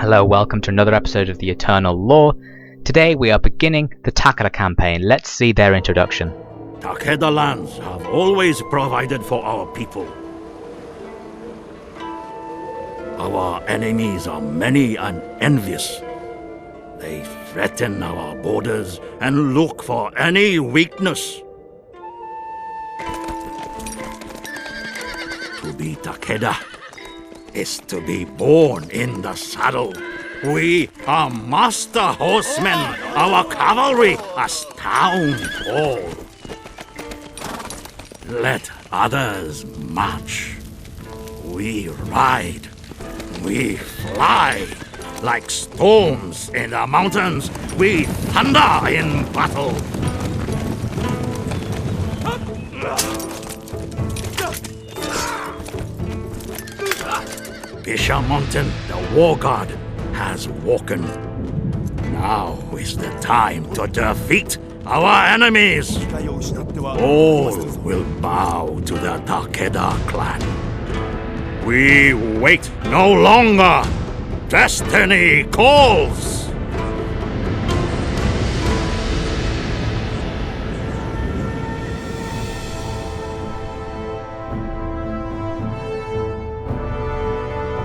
Hello, welcome to another episode of the Eternal Law. Today we are beginning the Takeda campaign. Let's see their introduction. Takeda lands have always provided for our people. Our enemies are many and envious. They threaten our borders and look for any weakness. To be Takeda is to be born in the saddle. We are master horsemen. Our cavalry astound all. Let others march. We ride. We fly. Like storms in the mountains, we thunder in battle. Bisha Mountain, the war god, has woken. Now is the time to defeat our enemies. All will bow to the Takeda clan. We wait no longer. Destiny calls.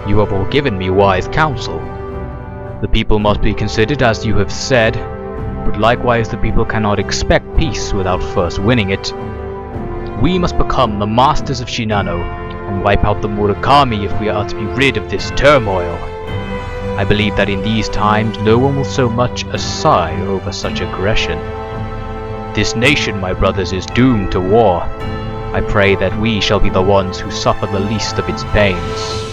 You have all given me wise counsel. The people must be considered as you have said, but likewise the people cannot expect peace without first winning it. We must become the masters of Shinano and wipe out the Murakami if we are to be rid of this turmoil. I believe that in these times no one will so much as sigh over such aggression. This nation, my brothers, is doomed to war. I pray that we shall be the ones who suffer the least of its pains.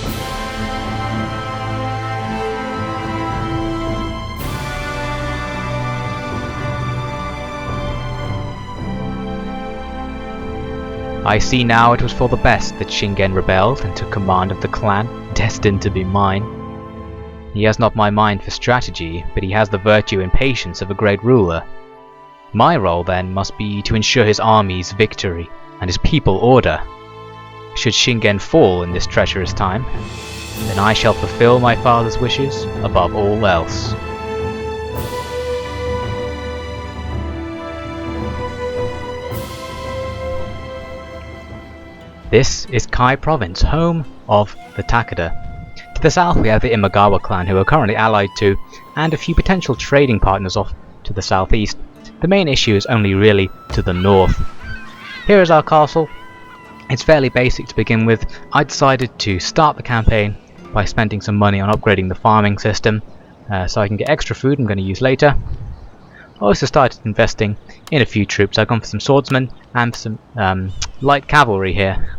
I see now it was for the best that Shingen rebelled and took command of the clan, destined to be mine. He has not my mind for strategy, but he has the virtue and patience of a great ruler. My role then must be to ensure his army's victory and his people order. Should Shingen fall in this treacherous time, then I shall fulfill my father's wishes above all else. This is Kai Province, home of the Takeda. To the south we have the Imagawa clan, who are currently allied to, and a few potential trading partners off to the southeast. The main issue is only really to the north. Here is our castle. It's fairly basic to begin with. I decided to start the campaign by spending some money on upgrading the farming system, so I can get extra food I'm going to use later. I also started investing in a few troops. I've gone for some swordsmen and some light cavalry here,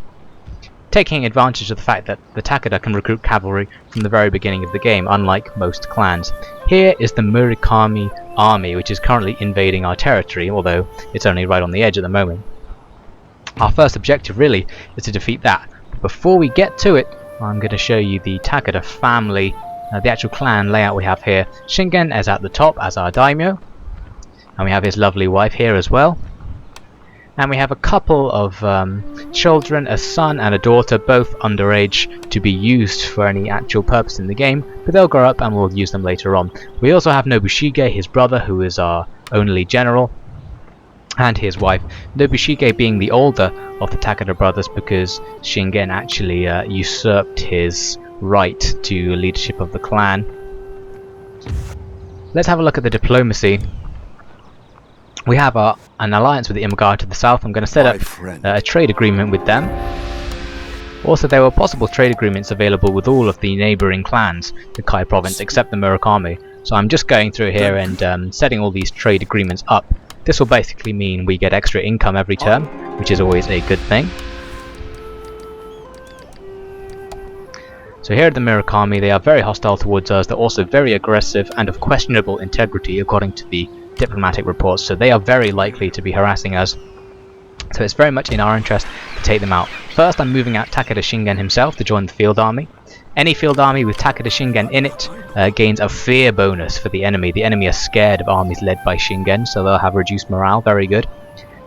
taking advantage of the fact that the Takeda can recruit cavalry from the very beginning of the game, unlike most clans. Here is the Murakami army, which is currently invading our territory, although it's only right on the edge at the moment. Our first objective really is to defeat that. But before we get to it, I'm going to show you the Takeda family, the actual clan layout we have here. Shingen is at the top as our daimyo, and we have his lovely wife here as well. And we have a couple of children, a son and a daughter, both underage to be used for any actual purpose in the game, but they'll grow up and we'll use them later on. We also have Nobushige, his brother, who is our only general, and his wife. Nobushige being the older of the Takeda brothers, because Shingen actually usurped his right to leadership of the clan. Let's have a look at the diplomacy. We have an alliance with the Imagawa to the south. I'm going to set up a trade agreement with them. Also, there were possible trade agreements available with all of the neighbouring clans, the Kai province, except the Murakami. So I'm just going through here and setting all these trade agreements up. This will basically mean we get extra income every term, which is always a good thing. So here at the Murakami, they are very hostile towards us. They're also very aggressive and of questionable integrity, according to the diplomatic reports, so they are very likely to be harassing us. So it's very much in our interest to take them out. First, I'm moving out Takeda Shingen himself to join the field army. Any field army with Takeda Shingen in it gains a fear bonus for the enemy. The enemy are scared of armies led by Shingen, so they'll have reduced morale. Very good.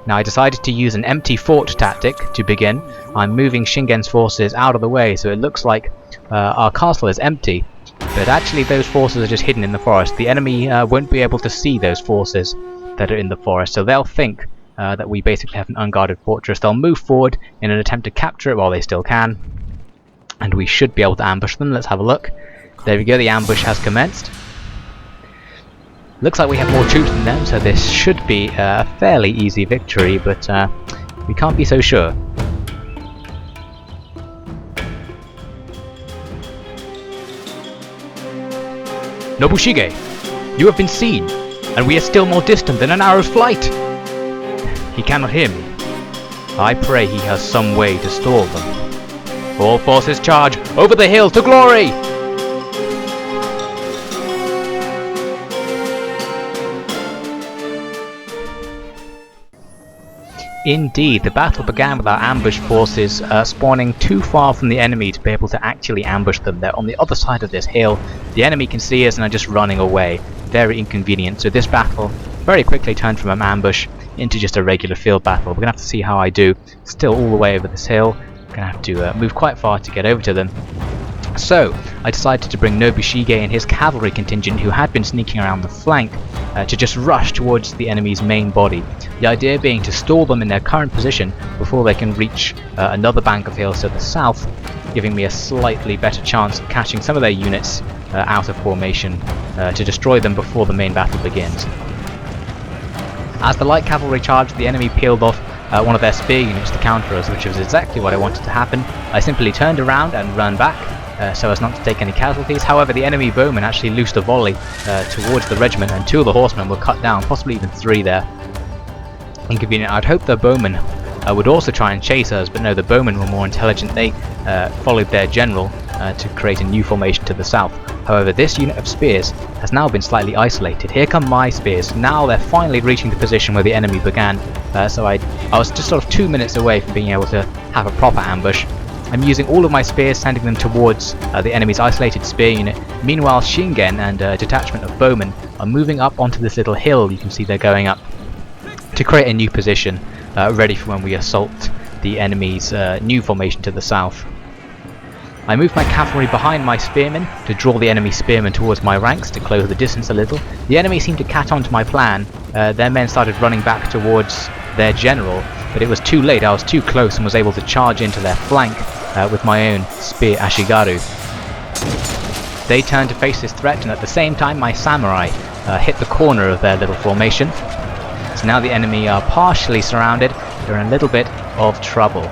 Now I decided to use an empty fort tactic to begin. I'm moving Shingen's forces out of the way, so it looks like our castle is empty. But actually those forces are just hidden in the forest. The enemy won't be able to see those forces that are in the forest, so they'll think that we basically have an unguarded fortress. They'll move forward in an attempt to capture it while they still can, and we should be able to ambush them. Let's have a look. There we go, the ambush has commenced. Looks like we have more troops than them, so this should be a fairly easy victory, but we can't be so sure. Nobushige, you have been seen, and we are still more distant than an arrow's flight. He cannot hear me. I pray he has some way to stall them. All forces charge, over the hill to glory! Indeed, the battle began with our ambush forces spawning too far from the enemy to be able to actually ambush them. They're on the other side of this hill. The enemy can see us and are just running away. Very inconvenient. So this battle very quickly turned from an ambush into just a regular field battle. We're going to have to see how I do. Still all the way over this hill. Going to have to move quite far to get over to them. So, I decided to bring Nobushige and his cavalry contingent, who had been sneaking around the flank, to just rush towards the enemy's main body. The idea being to stall them in their current position before they can reach another bank of hills to the south, giving me a slightly better chance of catching some of their units out of formation to destroy them before the main battle begins. As the light cavalry charged, the enemy peeled off one of their spear units to counter us, which was exactly what I wanted to happen. I simply turned around and ran back, so as not to take any casualties. However, the enemy bowmen actually loosed a volley towards the regiment, and 2 of the horsemen were cut down, possibly even 3 there. Inconvenient. I'd hoped the bowmen would also try and chase us, but no, the bowmen were more intelligent. They followed their general to create a new formation to the south. However, this unit of spears has now been slightly isolated. Here come my spears. Now they're finally reaching the position where the enemy began. So I was just sort of 2 minutes away from being able to have a proper ambush. I'm using all of my spears, sending them towards the enemy's isolated spear unit. Meanwhile, Shingen and a detachment of bowmen are moving up onto this little hill. You can see they're going up to create a new position, ready for when we assault the enemy's new formation to the south. I moved my cavalry behind my spearmen to draw the enemy spearmen towards my ranks to close the distance a little. The enemy seemed to catch on to my plan. Their men started running back towards their general, but it was too late. I was too close and was able to charge into their flank with my own spear Ashigaru. They turned to face this threat, and at the same time my samurai hit the corner of their little formation. So now the enemy are partially surrounded. They're in a little bit of trouble.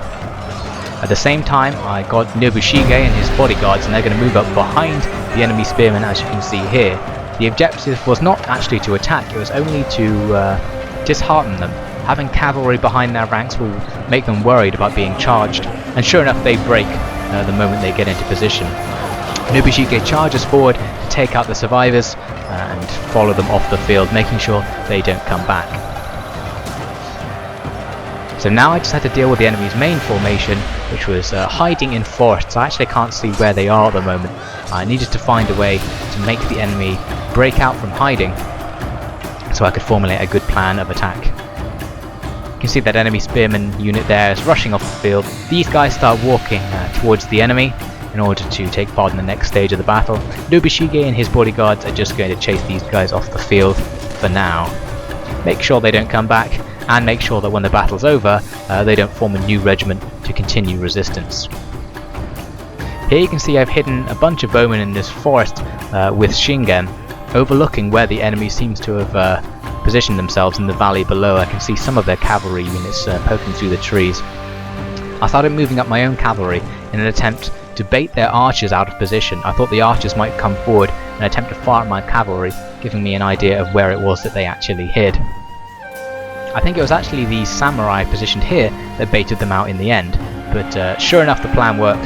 At the same time, I got Nobushige and his bodyguards, and they're going to move up behind the enemy spearmen, as you can see here. The objective was not actually to attack, it was only to dishearten them. Having cavalry behind their ranks will make them worried about being charged, and sure enough they break the moment they get into position. Nobushige charges forward to take out the survivors and follow them off the field, making sure they don't come back. So now I just had to deal with the enemy's main formation, which was hiding in forests. I actually can't see where they are at the moment. I needed to find a way to make the enemy break out from hiding so I could formulate a good plan of attack. You can see that enemy spearman unit there is rushing off the field. These guys start walking towards the enemy in order to take part in the next stage of the battle. Nobushige and his bodyguards are just going to chase these guys off the field for now. Make sure they don't come back, and make sure that when the battle's over, they don't form a new regiment to continue resistance. Here you can see I've hidden a bunch of bowmen in this forest with Shingen, overlooking where the enemy seems to have positioned themselves in the valley below. I can see some of their cavalry units poking through the trees. I started moving up my own cavalry in an attempt to bait their archers out of position. I thought the archers might come forward and attempt to fire at my cavalry, giving me an idea of where it was that they actually hid. I think it was actually the samurai positioned here that baited them out in the end, but sure enough the plan worked.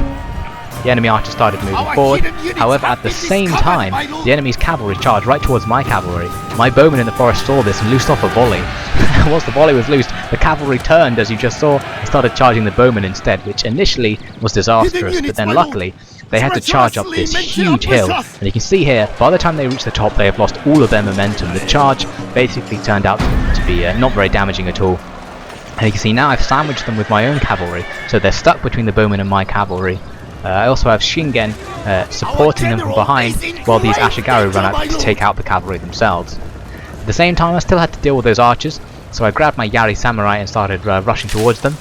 The enemy archers started moving forward. However, at the same time, the enemy's cavalry charged right towards my cavalry. My bowmen in the forest saw this and loosed off a volley. Once the volley was loosed, the cavalry turned, as you just saw, and started charging the bowmen instead, which initially was disastrous, but then luckily they had to charge up this huge hill, and you can see here, by the time they reach the top, they have lost all of their momentum. The charge basically turned out to be not very damaging at all. And you can see now I've sandwiched them with my own cavalry, so they're stuck between the bowmen and my cavalry. I also have Shingen supporting them from behind while these Ashigaru run up to take out the cavalry themselves. At the same time, I still had to deal with those archers, so I grabbed my Yari samurai and started rushing towards them.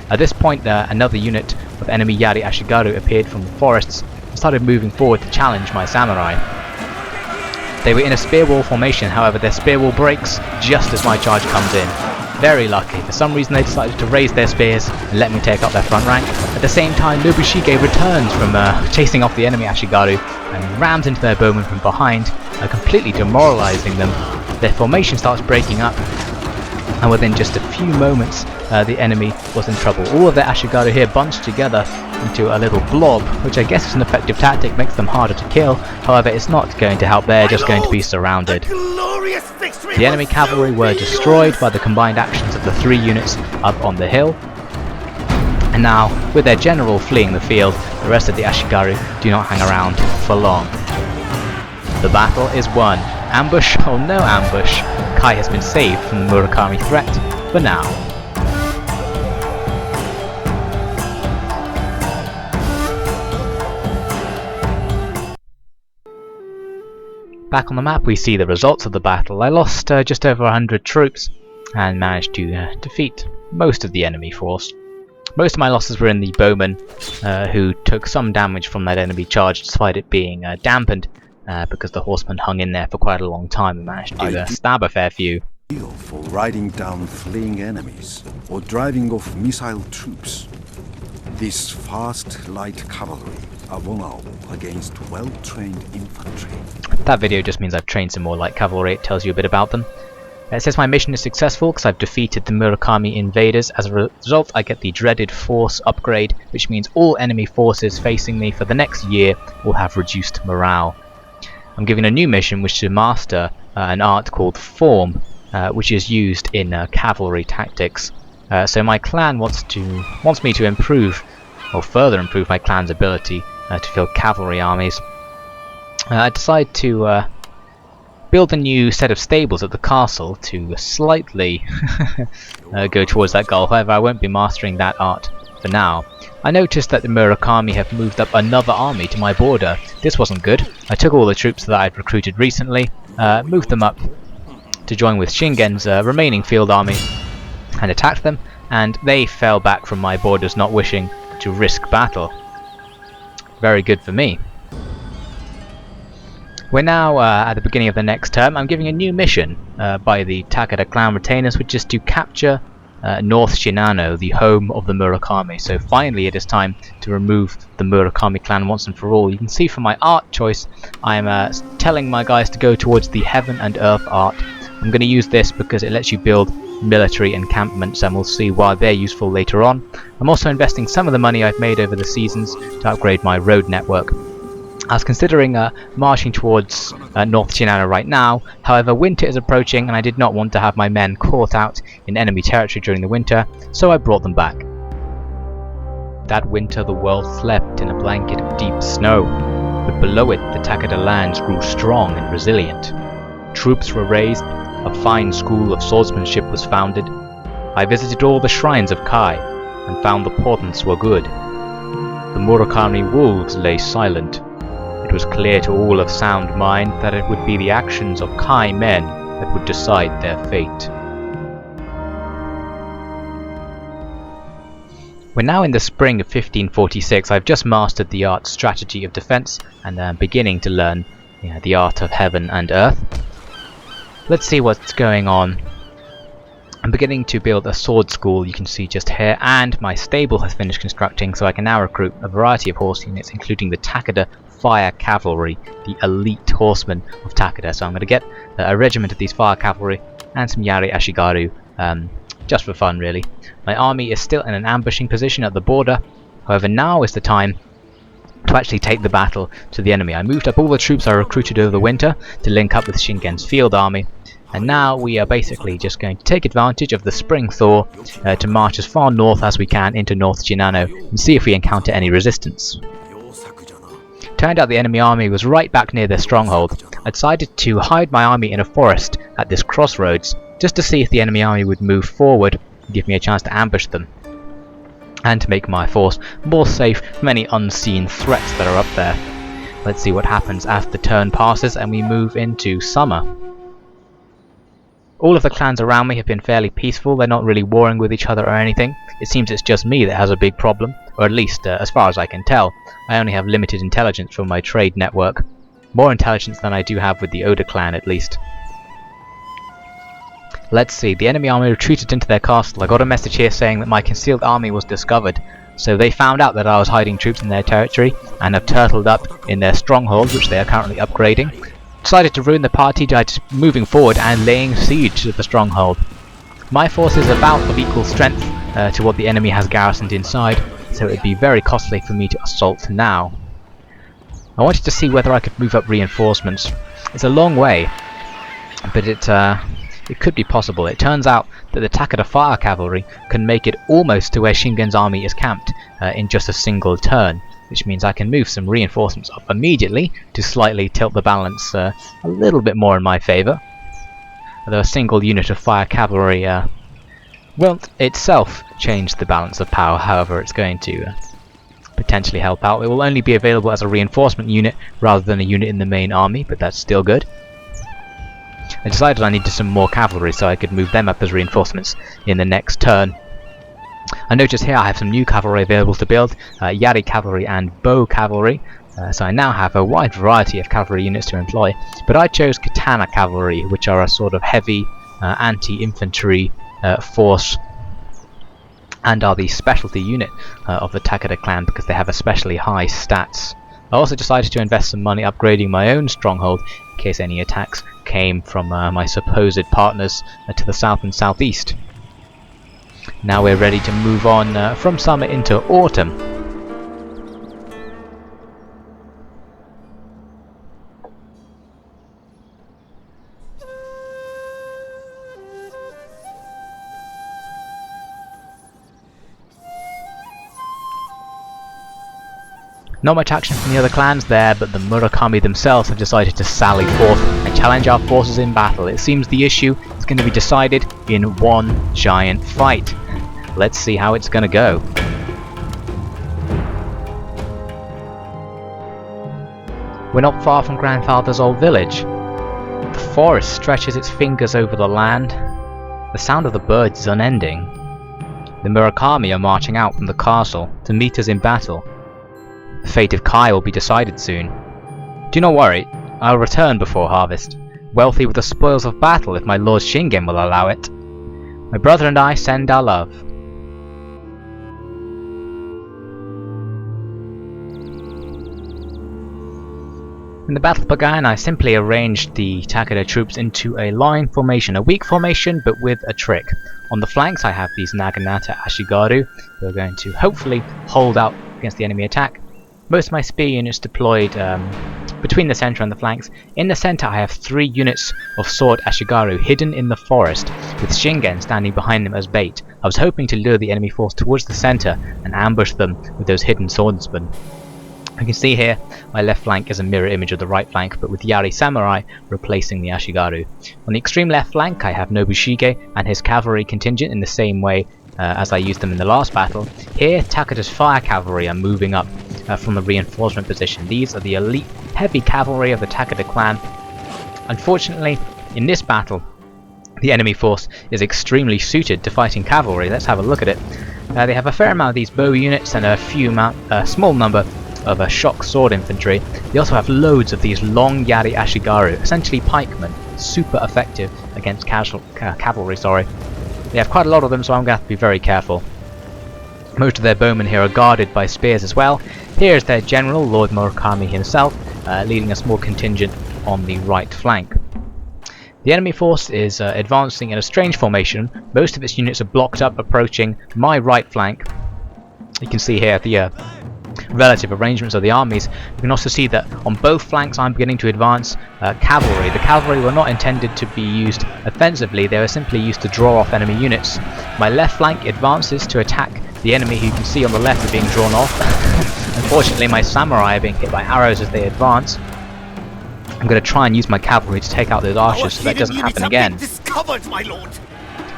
At this point, another unit of enemy Yari Ashigaru appeared from the forests and started moving forward to challenge my samurai. They were in a spear wall formation, however their spear wall breaks just as my charge comes in. Very lucky. For some reason they decided to raise their spears and let me take up their front rank. At the same time, Nobushige returns from chasing off the enemy Ashigaru and rams into their bowmen from behind, completely demoralizing them. Their formation starts breaking up, and within just a few moments the enemy was in trouble. All of their Ashigaru here bunched together into a little blob, which I guess is an effective tactic, makes them harder to kill. However, it's not going to help, they're just going to be surrounded. The enemy cavalry were destroyed by the combined actions of the 3 units up on the hill. And now, with their general fleeing the field, the rest of the Ashigaru do not hang around for long. The battle is won. Ambush or no ambush, Kai has been saved from the Murakami threat for now. Back on the map we see the results of the battle. I lost just over 100 troops and managed to defeat most of the enemy force. Most of my losses were in the bowmen, who took some damage from that enemy charge despite it being dampened, because the horsemen hung in there for quite a long time and managed to stab a fair few. For riding down fleeing enemies or driving off missile troops. This fast, light cavalry are vulnerable against well-trained infantry. That video just means I've trained some more light cavalry. It tells you a bit about them. It says my mission is successful because I've defeated the Murakami invaders. As a result, I get the dreaded force upgrade, which means all enemy forces facing me for the next year will have reduced morale. I'm given a new mission, which is to master an art called Form, which is used in cavalry tactics. So my clan wants me to improve, or further improve my clan's ability to field cavalry armies. I decide to build a new set of stables at the castle to slightly go towards that goal. However, I won't be mastering that art for now. I noticed that the Murakami have moved up another army to my border. This wasn't good. I took all the troops that I'd recruited recently, moved them up to join with Shingen's remaining field army and attacked them, and they fell back from my borders, not wishing to risk battle. Very good for me. We're now at the beginning of the next term. I'm giving a new mission by the Takeda clan retainers, which is to capture North Shinano, the home of the Murakami. So finally it is time to remove the Murakami clan once and for all. You can see from my art choice, I'm telling my guys to go towards the Heaven and Earth art. I'm going to use this because it lets you build military encampments, and we'll see why they're useful later on. I'm also investing some of the money I've made over the seasons to upgrade my road network. I was considering marching towards North Shinano right now. However, winter is approaching and I did not want to have my men caught out in enemy territory during the winter, so I brought them back. That winter the world slept in a blanket of deep snow, but below it the Takeda lands grew strong and resilient. Troops were raised, a fine school of swordsmanship was founded. I visited all the shrines of Kai and found the portents were good. The Murakami wolves lay silent. It was clear to all of sound mind that it would be the actions of Kai men that would decide their fate. We're now in the spring of 1546. I've just mastered the art strategy of defense and I'm beginning to learn the art of heaven and earth. Let's see what's going on. I'm beginning to build a sword school, you can see just here, and my stable has finished constructing, so I can now recruit a variety of horse units, including the Takeda Fire Cavalry, the elite horsemen of Takeda. So I'm going to get a regiment of these fire cavalry and some Yari Ashigaru, just for fun really. My army is still in an ambushing position at the border, however now is the time to actually take the battle to the enemy. I moved up all the troops I recruited over the winter to link up with Shingen's field army, and now we are basically just going to take advantage of the spring thaw to march as far north as we can into North Shinano and see if we encounter any resistance. Turned out the enemy army was right back near their stronghold. I decided to hide my army in a forest at this crossroads just to see if the enemy army would move forward and give me a chance to ambush them. and to make my force more safe from any unseen threats that are up there. Let's see what happens as the turn passes and we move into summer. All of the clans around me have been fairly peaceful. They're not really warring with each other or anything. It seems it's just me that has a big problem, or at least as far as I can tell. I only have limited intelligence from my trade network. More intelligence than I do have with the Oda clan at least. Let's see, the enemy army retreated into their castle. I got a message here saying that my concealed army was discovered. So they found out that I was hiding troops in their territory and have turtled up in their stronghold, which they are currently upgrading. Decided to ruin the party by moving forward and laying siege to the stronghold. My force is about of equal strength to what the enemy has garrisoned inside, so it would be very costly for me to assault now. I wanted to see whether I could move up reinforcements. It's a long way, but it could be possible. It turns out that the Takeda fire cavalry can make it almost to where Shingen's army is camped in just a single turn, which means I can move some reinforcements up immediately to slightly tilt the balance a little bit more in my favour. Although a single unit of fire cavalry won't itself change the balance of power, however it's going to potentially help out. It will only be available as a reinforcement unit rather than a unit in the main army, but that's still good. I decided I needed some more cavalry so I could move them up as reinforcements in the next turn. I notice here I have some new cavalry available to build, Yari cavalry and bow cavalry, so I now have a wide variety of cavalry units to employ, but I chose katana cavalry, which are a sort of heavy anti-infantry force and are the specialty unit of the Takeda clan because they have especially high stats. I also decided to invest some money upgrading my own stronghold in case any attacks came from my supposed partners to the south and southeast. Now we're ready to move on from summer into autumn. Not much action from the other clans there, but the Murakami themselves have decided to sally forth and challenge our forces in battle. It seems the issue is going to be decided in one giant fight. Let's see how it's going to go. We're not far from Grandfather's old village. The forest stretches its fingers over the land. The sound of the birds is unending. The Murakami are marching out from the castle to meet us in battle. The fate of Kai will be decided soon. Do not worry, I'll return before harvest, wealthy with the spoils of battle if my lord Shingen will allow it. My brother and I send our love. When the battle began, I simply arranged the Takeda troops into a line formation, a weak formation but with a trick. On the flanks I have these Naginata Ashigaru, who are going to hopefully hold out against the enemy attack. Most of my spear units deployed between the centre and the flanks. In the centre I have 3 units of sword Ashigaru hidden in the forest, with Shingen standing behind them as bait. I was hoping to lure the enemy force towards the centre and ambush them with those hidden swordsmen. You can see here my left flank is a mirror image of the right flank, but with Yari Samurai replacing the Ashigaru. On the extreme left flank I have Nobushige and his cavalry contingent in the same way as I used them in the last battle. Here Takeda's fire cavalry are moving up from the reinforcement position. These are the elite heavy cavalry of the Takeda clan. Unfortunately, in this battle, the enemy force is extremely suited to fighting cavalry. Let's have a look at it. They have a fair amount of these bow units and a small number of shock sword infantry. They also have loads of these long Yari Ashigaru, essentially pikemen, super effective against cavalry. They have quite a lot of them, so I'm going to have to be very careful. Most of their bowmen here are guarded by spears as well. Here is their general, Lord Murakami himself, leading a small contingent on the right flank. The enemy force is advancing in a strange formation. Most of its units are blocked up approaching my right flank. You can see here the relative arrangements of the armies. You can also see that on both flanks I'm beginning to advance cavalry. The cavalry were not intended to be used offensively, they were simply used to draw off enemy units. My left flank advances to attack the enemy who you can see on the left are being drawn off. Unfortunately my samurai are being hit by arrows as they advance. I'm going to try and use my cavalry to take out those archers so that doesn't happen again. Discovered, my lord.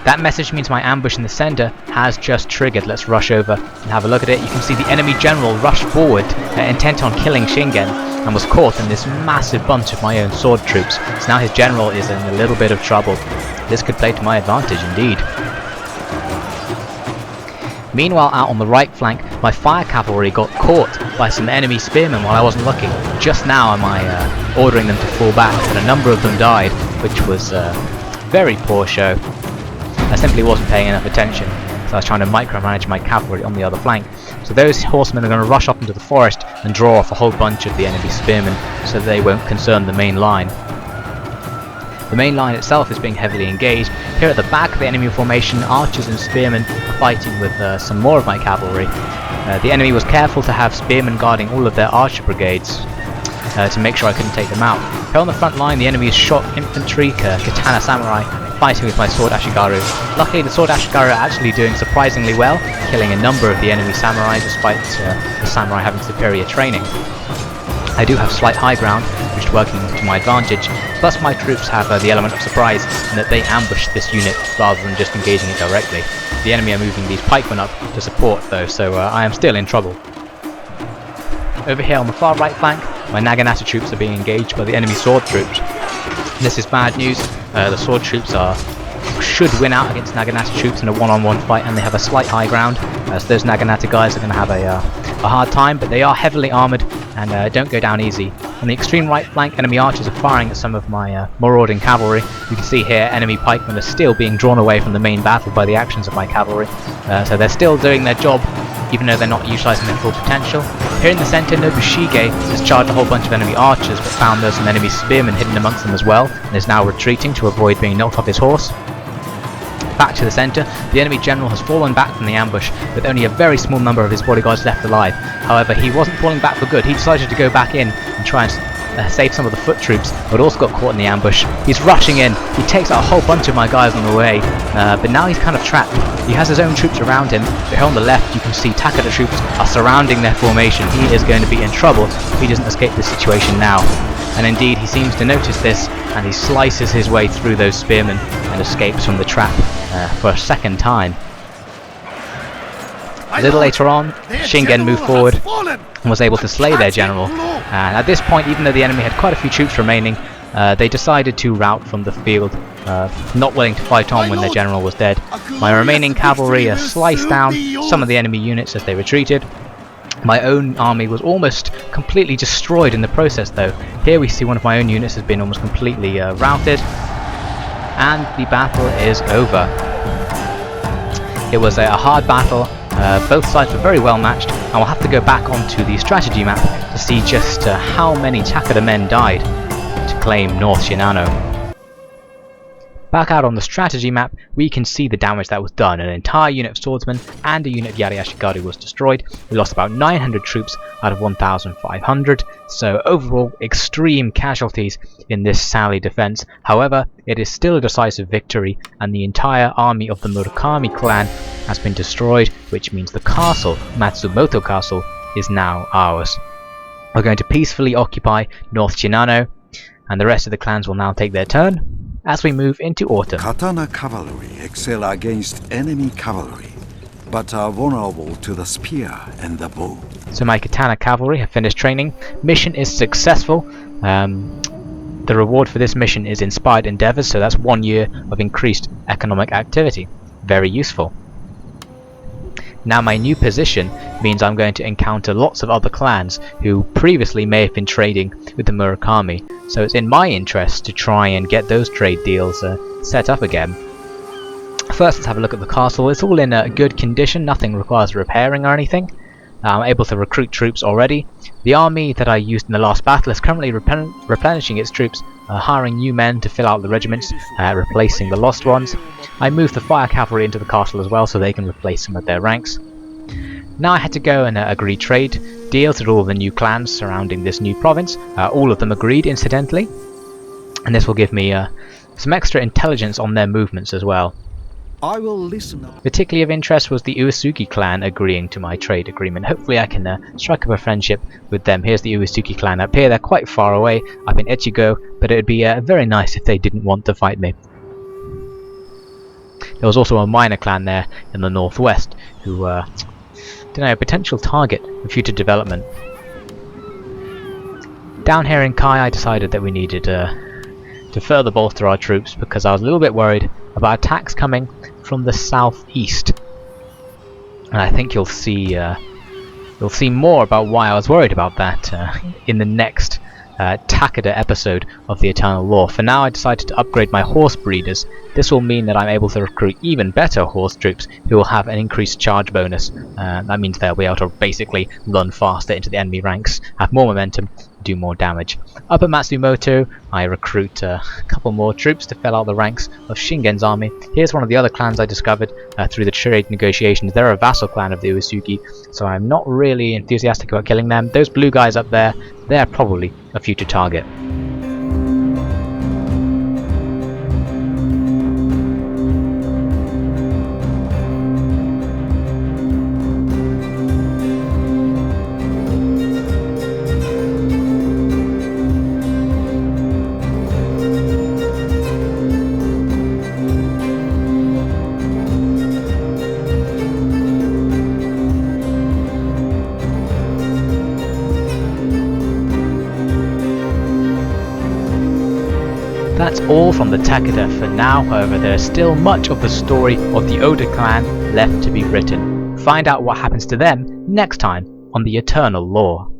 That message means my ambush in the center has just triggered. Let's rush over and have a look at it. You can see the enemy general rushed forward, intent on killing Shingen, and was caught in this massive bunch of my own sword troops. So now his general is in a little bit of trouble. This could play to my advantage indeed. Meanwhile, out on the right flank, my fire cavalry got caught by some enemy spearmen while I wasn't looking. Just now am I ordering them to fall back, and a number of them died, which was very poor show. I simply wasn't paying enough attention, so I was trying to micromanage my cavalry on the other flank. So those horsemen are going to rush up into the forest and draw off a whole bunch of the enemy spearmen so that they won't concern the main line. The main line itself is being heavily engaged. Here at the back of the enemy formation, archers and spearmen are fighting with some more of my cavalry. The enemy was careful to have spearmen guarding all of their archer brigades to make sure I couldn't take them out. Here on the front line, the enemy is shot infantry, katana samurai, fighting with my sword ashigaru. Luckily, the sword ashigaru are actually doing surprisingly well, killing a number of the enemy samurai despite the samurai having superior training. I do have slight high ground, which is working to my advantage, plus my troops have the element of surprise in that they ambush this unit rather than just engaging it directly. The enemy are moving these pikemen up to support though, so I am still in trouble. Over here on the far right flank, my Naginata troops are being engaged by the enemy sword troops. This is bad news. The sword troops should win out against Naginata troops in a one-on-one fight, and they have a slight high ground, so those Naginata guys are going to have a hard time, but they are heavily armoured and don't go down easy. On the extreme right flank, enemy archers are firing at some of my marauding cavalry. You can see here enemy pikemen are still being drawn away from the main battle by the actions of my cavalry, so they're still doing their job even though they're not utilising their full potential. Here in the centre, Nobushige has charged a whole bunch of enemy archers, but found there's some enemy spearmen hidden amongst them as well, and is now retreating to avoid being knocked off his horse. Back to the centre, the enemy general has fallen back from the ambush, with only a very small number of his bodyguards left alive. However, he wasn't falling back for good. He decided to go back in and try and save some of the foot troops, but also got caught in the ambush. He's rushing in, he takes out a whole bunch of my guys on the way, but now he's kind of trapped. He has his own troops around him, but here on the left you can see Takeda troops are surrounding their formation. He is going to be in trouble if he doesn't escape this situation now. And indeed, he seems to notice this, and he slices his way through those spearmen and escapes from the trap for a second time. A little later on, Shingen moved forward and was able to slay their general. And at this point, even though the enemy had quite a few troops remaining, they decided to rout from the field, not willing to fight on when their general was dead. My remaining cavalry sliced down some of the enemy units as they retreated. My own army was almost completely destroyed in the process though. Here we see one of my own units has been almost completely routed, and the battle is over. It was a hard battle. Both sides were very well matched, and we'll have to go back onto the strategy map to see just how many Takeda men died to claim North Shinano. Back out on the strategy map, we can see the damage that was done. An entire unit of swordsmen and a unit of Yari Ashigaru was destroyed. We lost about 900 troops out of 1,500, so overall extreme casualties in this Sally defense. However, it is still a decisive victory, and the entire army of the Murakami clan has been destroyed, which means the castle, Matsumoto Castle, is now ours. We're going to peacefully occupy North Shinano, and the rest of the clans will now take their turn as we move into autumn. Katana cavalry excel against enemy cavalry, but are vulnerable to the spear and the bow. So my Katana cavalry have finished training. Mission is successful. The reward for this mission is inspired endeavors, so that's 1 year of increased economic activity. Very useful. Now my new position means I'm going to encounter lots of other clans who previously may have been trading with the Murakami, so it's in my interest to try and get those trade deals set up again. First, let's have a look at the castle. It's all in good condition, nothing requires repairing or anything. I'm able to recruit troops already. The army that I used in the last battle is currently replenishing its troops, hiring new men to fill out the regiments, replacing the lost ones. I moved the fire cavalry into the castle as well so they can replace some of their ranks. Now I had to go and agree trade deals with all the new clans surrounding this new province. All of them agreed, incidentally, and this will give me some extra intelligence on their movements as well. I will listen. Particularly of interest was the Uesugi clan agreeing to my trade agreement. Hopefully I can strike up a friendship with them. Here's the Uesugi clan up here. They're quite far away up in Echigo, but it would be very nice if they didn't want to fight me. there was also a minor clan there in the northwest who don't know, a potential target for future development. Down here in Kai, I decided that we needed to further bolster our troops because I was a little bit worried about attacks coming from the southeast, and I think you'll see more about why I was worried about that in the next Takeda episode of the Eternal Law. For now, I decided to upgrade my horse breeders. This will mean that I'm able to recruit even better horse troops who will have an increased charge bonus. That means they'll be able to basically run faster into the enemy ranks, have more momentum, do more damage. Up at Matsumoto, I recruit a couple more troops to fill out the ranks of Shingen's army. Here's one of the other clans I discovered through the trade negotiations. They're a vassal clan of the Uesugi, so I'm not really enthusiastic about killing them. Those blue guys up there, they're probably a future target. That's all from the Takeda for now. However, there is still much of the story of the Oda clan left to be written. Find out what happens to them next time on the Eternal Law.